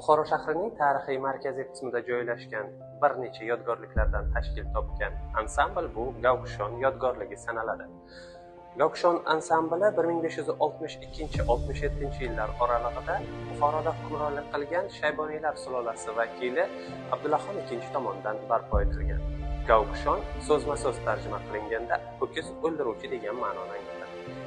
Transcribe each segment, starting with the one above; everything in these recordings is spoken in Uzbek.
Buxoro shahrining tarixiy markaziy qismida joylashgan bir necha yodgorliklardan tashkil topgan ansambl bu Gavkushon yodgorligi sanaladi. Gavkushon ansambli 1562-67 yillar oralig'ida Buxoroda hukmronlik qilgan Shayboniylar sulolasi vakili Abdullaxon II tomonidan barpo etilgan. Gavkushon so'zma-so'z tarjima qilinganda ho'kiz o'ldiruvchi degan ma'noni anglatadi.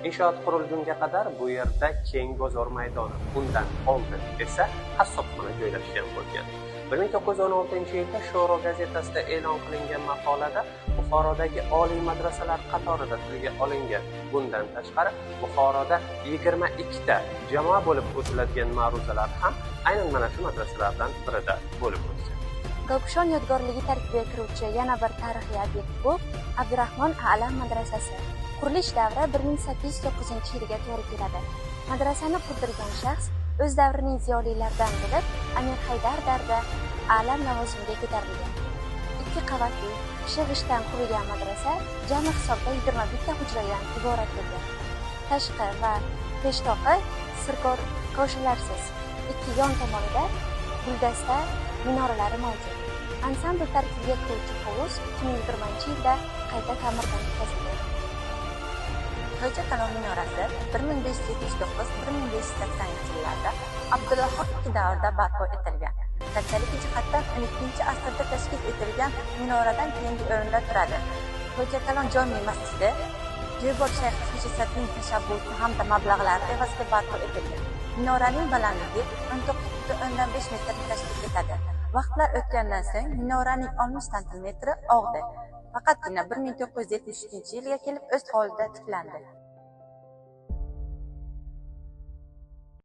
Inshoot qurilgunga qadar bu yerda keng bozor maydoni, undan oldin esa qassobxona joylashgan bo'lgan. 1916-yilda Sho'ro gazetasida e'lon qilingan maqolada Buxorodagi oliy madrasalar qatorida tilga olingan. Bundan tashqari Buxoroda 22 ta jamoa bo'lib o'tiladigan ma'ruzalar ham aynan mana shu madrasalardan birida bo'lib o'tgan. Gavkushon yodgorligi tarkibiga kiruvchi yana bir tarixiy obyekt bu Abdurahmon A'lam madrasasi. Qurilish davri 1809-yilga to'g'ri keladi. Madrasani qurdirgan shaxs o'z davrining ziyolilaridan bo'lib, Amir Haydar darda a'lam lavozimiga ko'tarilgan. 2 qavatli, kishi g'ishtdan qurilgan madrasa jami hisobda 21 ta hujradan iborat bo'lgan. Tashqi va peshtoqi sirkor koshilarsiz. 2 yon tomonida guldasta minoralari mavjud. Ansambl tarkibiga kiruvchi hovuz 2020-yilda qayta ta'mirdan o'tkazilgan. Xo'ja Kalon minorasi 1579-1580 yillarda Abdullaxon II davrida barpo etilgan. Kattalik jihatdan 12-asrda tashkil etilgan minoradan keyingi o'rinda turadi. Xo'ja Kalon jome masjidi Jebor shayx Hujjatning tashabbusi hamda mablag'lari evaziga barpo etilgan. Minoraning balandligi 19.5 metr tashkil etadi. Vaqtlar o'tgandan so'ng minoraning 60 sm og'di. Faqatgina 1972-yilga kelib o'z holida tiklandi.